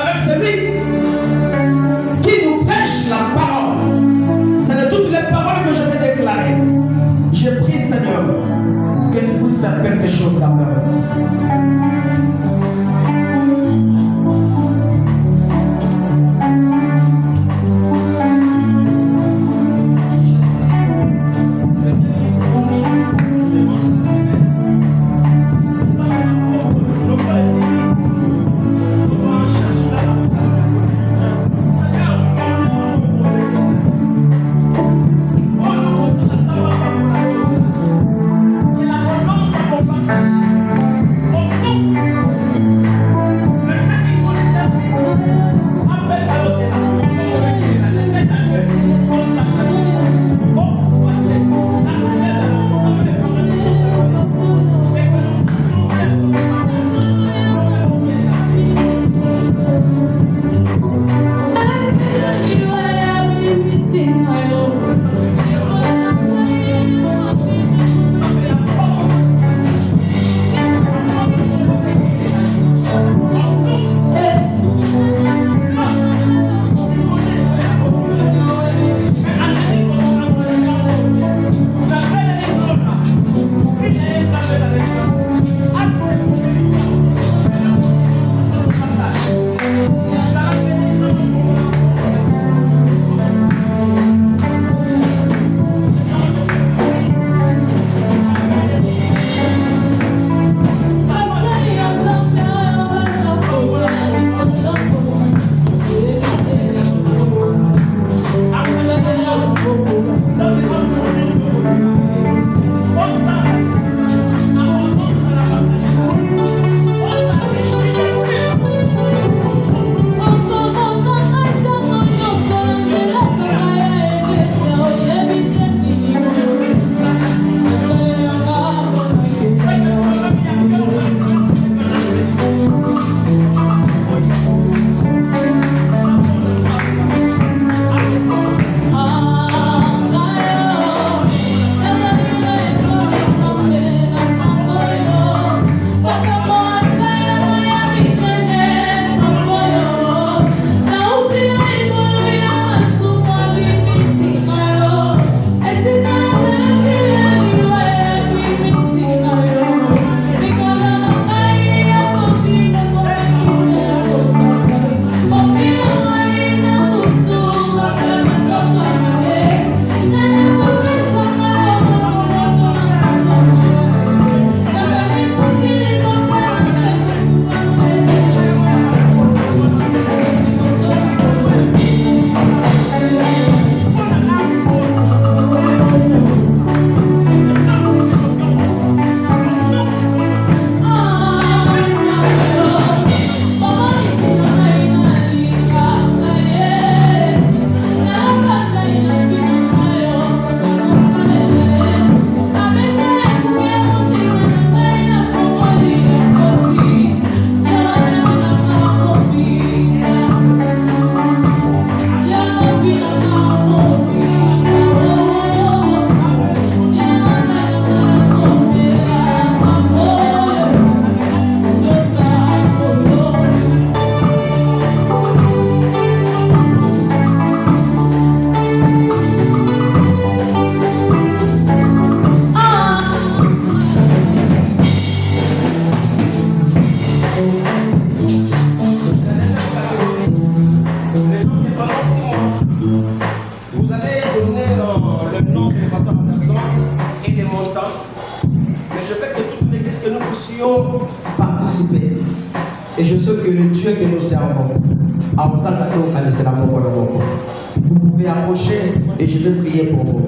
avec celui qui nous prêche la parole. C'est de toutes les paroles que je vais déclarer. Je prie, Seigneur, que tu puisses faire quelque chose dans leur vie. Participer. Et je sais que le Dieu que nous servons, vous pouvez approcher et je vais prier pour vous.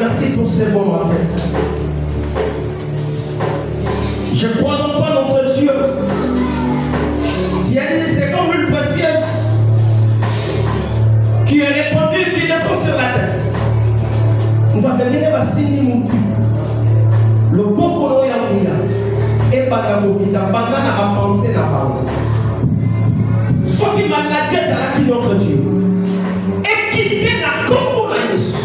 merci pour ces volontés. Je crois en toi, notre Dieu. Tu as dit, c'est comme une précieuse qui est répandue, qui descend sur la tête. Nous avons dit que Vassini Moutou, le bon colo Yamouya, et Bagamokita, pendant la pensée la parole. Ce qui m'a lâché, c'est là qui notre Dieu. Et quitter la combo de Jésus.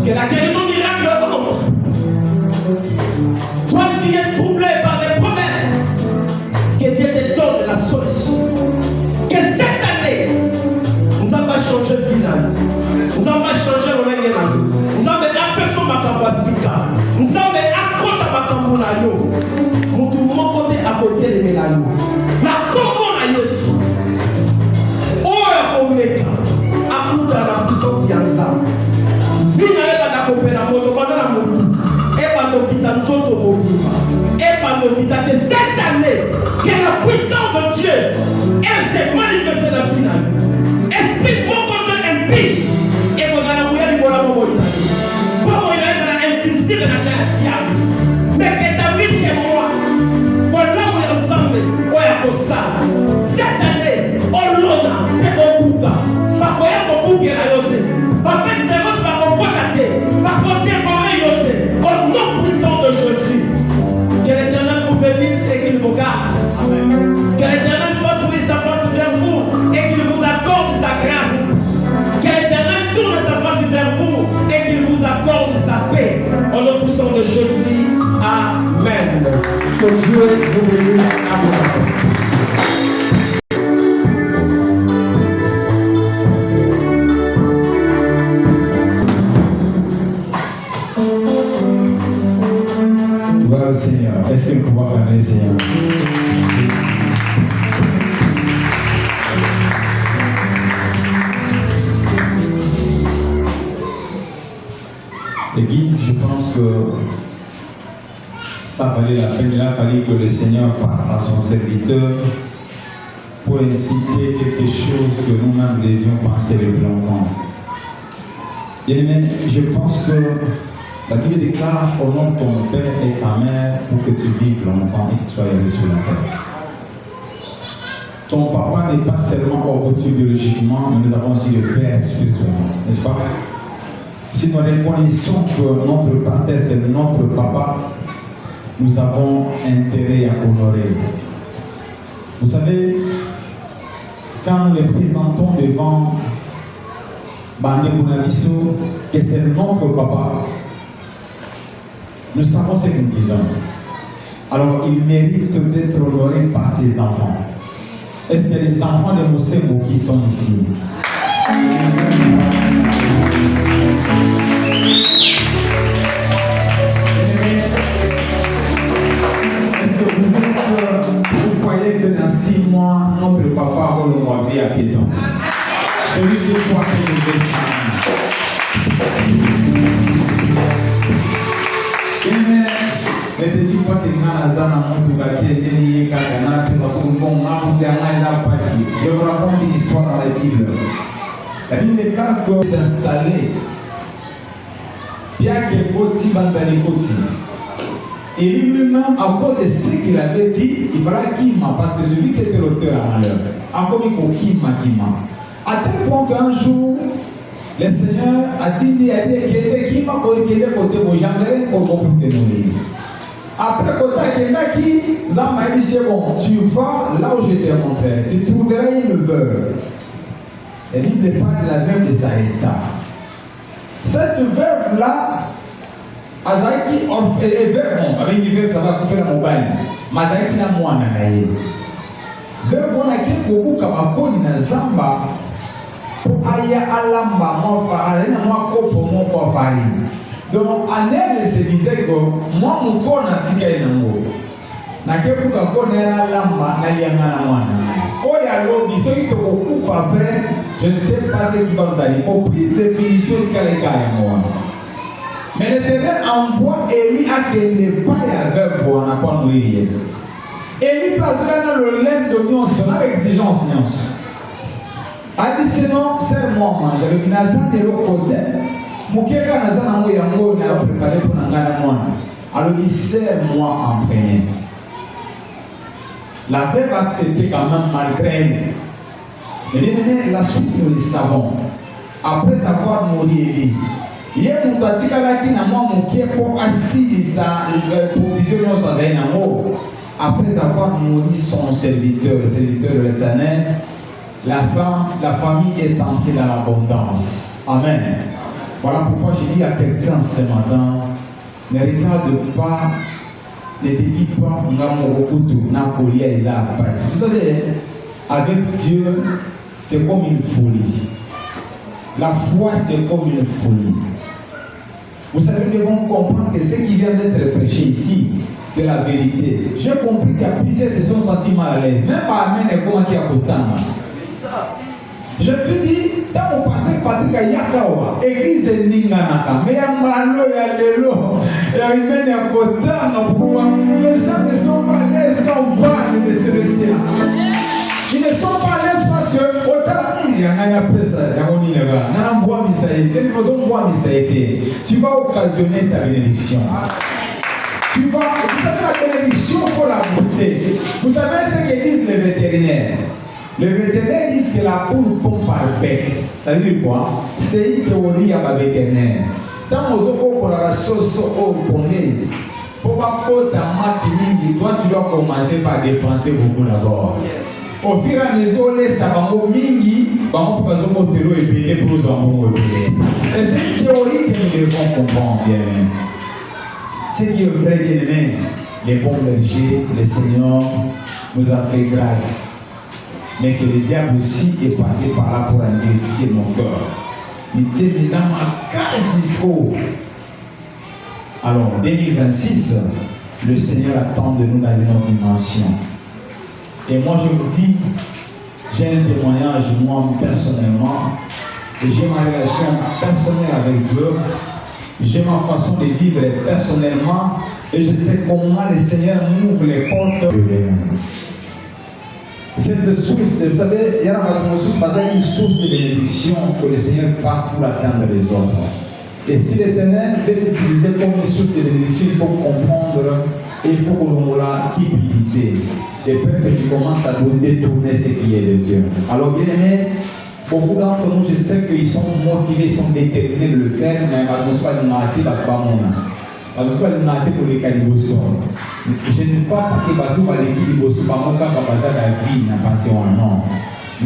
Que la guérison miracle rentre. Toi qui es troublé par des problèmes, que Dieu te donne la solution. Que cette année, nous allons changer de vie. Nous allons changer le monde. Nous allons appeler son Makambasika. Nous allons accorder Makambunayo. Nous devons côté à côté de Mélayo. La combo de Jésus. Oh, Omega. Akuta la puissance Yansa. Vina eba na kopena moto pendant la moto. Eba no kita nzoto mobima. Eba no kita que cette année, que la puissance de Dieu, elle s'est manifestée dans la finale. Esprit mon contre impie. Et vous allez vous aller pour la mort. Comment il est dans la invisible de la diable. Mais que David et moi, pour là où il est ensemble, où il y a ça. Cette année, on l'ona, et on bouga. Par quoi on bouge la yote. Par quoi différence par on contacter. Par contre, au nom puissant de Jésus. Que l'Éternel vous bénisse et qu'il vous garde. Amen. Que l'Éternel fasse tourner sa face vers vous et qu'il vous accorde sa grâce. Que l'Éternel tourne sa face vers vous et qu'il vous accorde sa paix. Au nom puissant de Jésus. Amen. Que Dieu vous bénisse. Amen. Seigneur, est-ce que nous pouvons parler, Seigneur? L'église, je pense que ça valait la peine. Il a fallu que le Seigneur passe à son serviteur pour inciter quelque chose que nous-mêmes devions penser depuis longtemps. Bien-aimé, je pense que la Bible déclare au nom de ton père et ta mère pour que tu vives longtemps et que tu sois élevé sur la terre. Ton papa n'est pas seulement opportun biologiquement, mais nous avons aussi le père spirituellement, n'est-ce pas? Si nous reconnaissons que notre pasteur c'est notre papa, nous avons intérêt à honorer. Vous savez, quand nous les présentons devant Bande Bonaviso, que c'est notre papa, nous savons ce que nous disons. Alors, il mérite d'être honoré par ses enfants. Est-ce que les enfants de Moussemo qui sont ici? Est-ce que vous croyez que dans 6 mois, notre papa va nous ramener à piéton? Celui qui croit que nous devons. Ne te dis pas que je vous raconte une histoire dans la Bible. La Bible déclare que est installé. Bien que Koti Bantanikoti. Et lui-même, à cause de ce qu'il avait dit, il fallait qu'il m'a, parce que celui qui était l'auteur à malheur, a commis pour qu'il m'a. À tel point qu'un jour, le Seigneur a dit qu'il était qui m'a côté moi, j'aimerais qu'on comprenne te nourrir. Après, quand qui m'a dit c'est bon, tu vas là où je t'ai montré, tu trouveras une veuve. La Bible parle de la veuve de Sarepta. Cette veuve-là, Azaki est veuve, avec une veuve, ça va faire la mobile. Mais Azaki n'a moins à naïe. Veuve, on a qui pour Kabakoni na Zamba. Pour aller à l'amba, moi, donc, Anel se disait que moi, mon corps n'a tika enango. Na kepu ka konera lamba na lianga na mwana. Oya lobi, ceux qui te occupent après, je ne sais pas ce qui va nous aller. Au plus de définition, tika les cas et moi. Mais l'Éternel envoie Élie à qu'il n'est pas à veuve pour en apprendre rien. Élie passe là dans le lait de nuance, avec exigence nuance. A dit sinon, c'est moi, j'avais mis un sang de l'autre côté. Mukeka nazana ngo yango na préparé pour ngana moi. Alors dit serre-moi en premier. La veuve a accepté quand même malgré elle. Mais la suite nous le savons. Après avoir mouru Élie, il y a mon tatika qui n'a moi mon pied pour assis sa provision dans son amour. Après avoir mouru son serviteur, le serviteur de l'Éternel, la famille est entrée dans l'abondance. Amen. Voilà pourquoi je dis à quelqu'un ce matin, ne regarde pas, ne te dis pas, vous savez, avec Dieu, c'est comme une folie. La foi, c'est comme une folie. Vous savez, nous devons comprendre que ce qui vient d'être prêché ici, c'est la vérité. J'ai compris qu'il y a plusieurs se sont sentis mal à l'aise. Même par Amen et comment qui a autant. C'est ça. Je te dis, dans mon pasteur Patrick Yakawa, église Ninganaka, mais il y a malo, il y a l'élo, il y a une mène à Kotana, les gens ne sont pas à l'aise quand on parle de celui-ci. Ils ne sont pas à l'aise parce que, il y a un appel, il y a un envoi, tu vas occasionner ta bénédiction. Tu vas, vous savez, la bénédiction, il faut la booster. Vous savez ce que disent les vétérinaires? Les vétérinaires disent que la poule tombe par bec. Ça veut dire quoi? C'est une théorie à la vétérinaire. Dans nos eaux, pour la sauce congolaise, pour pas faire ta matinée, toi tu dois commencer par dépenser beaucoup d'abord. Au fur et à mesure, les savants mingi, on peut passer au télo et payer pour les amours. Et c'est une théorie que nous devons comprendre bien. Ce qui est vrai, bien aimé, les bons bergers, le Seigneur nous a fait grâce. Mais que le diable aussi est passé par là pour endurcir mon cœur. Il dit, mes âmes, casse trop. Alors, 2026, le Seigneur attend de nous dans une autre dimension. Et moi, je vous dis, j'ai un témoignage, moi, personnellement, et j'ai ma relation personnelle avec Dieu, j'ai ma façon de vivre personnellement, et je sais comment le Seigneur m'ouvre les portes. Cette source, vous savez, il y a une source de bénédiction que le Seigneur passe pour atteindre les autres. Et si l'Éternel veut utiliser comme une source de bénédiction, il faut comprendre et il faut qu'on ait la cupidité. Et peur que tu commences à détourner ce qui est de Dieu. Alors, bien aimé, beaucoup d'entre nous, je sais qu'ils sont motivés, ils sont déterminés de le faire, mais on ne soit pas maté, on ne soit pas pour les calibosons. Je ne sais pas que bateau va les calibosons, pas mon cas, pas la vie, n'a pas non.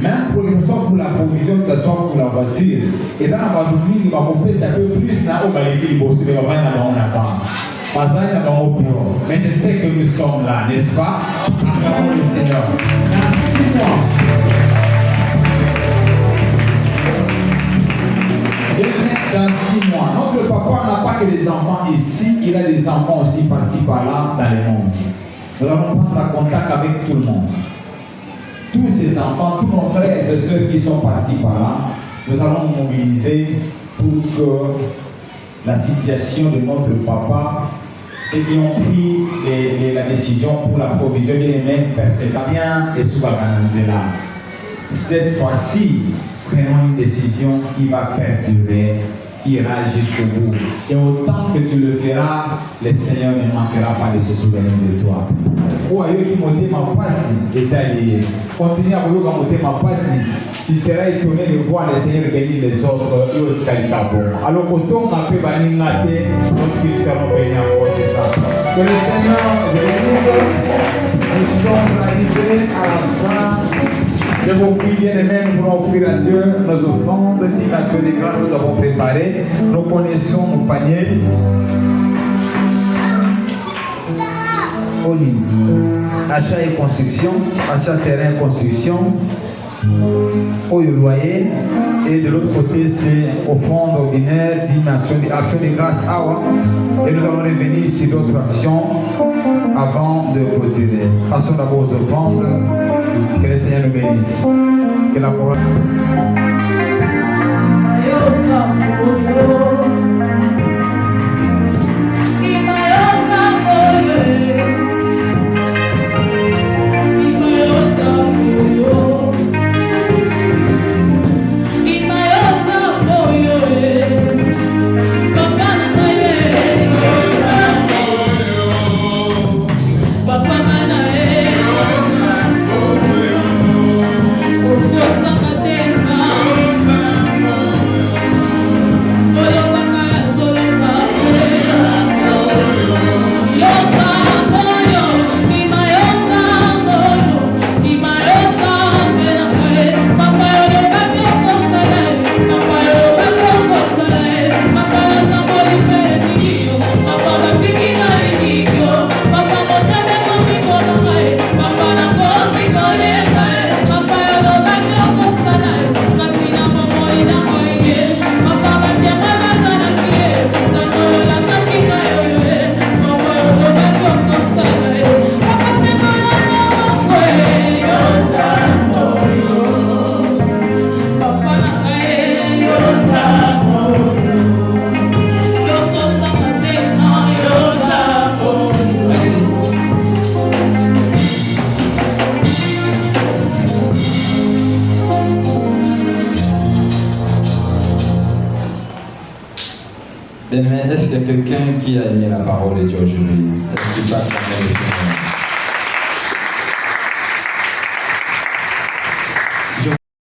Même pour que ce soit pour la provision, que ce soit pour la voiture. Et dans la voiture, il va couper un peu plus, là, on va les calibosons, mais on va pas. Mais je sais que nous sommes là, n'est-ce pas? Acclamons le Seigneur. Dans 6 mois. Dans 6 mois. Notre papa n'a pas que des enfants ici, il a des enfants aussi par-ci par-là dans le monde. Nous allons prendre contact avec tout le monde. Tous ces enfants, tous nos frères et sœurs qui sont par-ci par-là, nous allons nous mobiliser pour que la situation de notre papa, ceux qui ont pris la décision pour la provision des mêmes persévérants et sous là. Cette fois-ci, prenons une décision qui va perdurer, qui ira jusqu'au bout. Et autant que tu le feras, le Seigneur ne manquera pas de se souvenir de toi. Ou ailleurs qui montait ma passe est allié. Continue à vouloir monter ma passe. Tu seras étonné de voir le Seigneur bénir les autres et autres qualités. Alors autant on a pu bannir la tête, lorsqu'ils seront bénis encore de ça. Que le Seigneur bénisse. Nous sommes arrivés à la fin de vos prières et même nous voulons offrir à Dieu nos offrandes, une action de grâce que nous avons préparées. Nous connaissons nos paniers. Achat et construction, achat terrain et construction, au loyer, et de l'autre côté c'est offrande ordinaire, action de grâce awa, et nous allons revenir sur d'autres actions avant de clôturer. Passons d'abord aux offrandes, que le Seigneur nous bénisse, que la parole. Bien, mais est-ce qu'il y a quelqu'un qui a aimé la parole de Dieu aujourd'hui? Est-ce qu'il passe la parole de Dieu?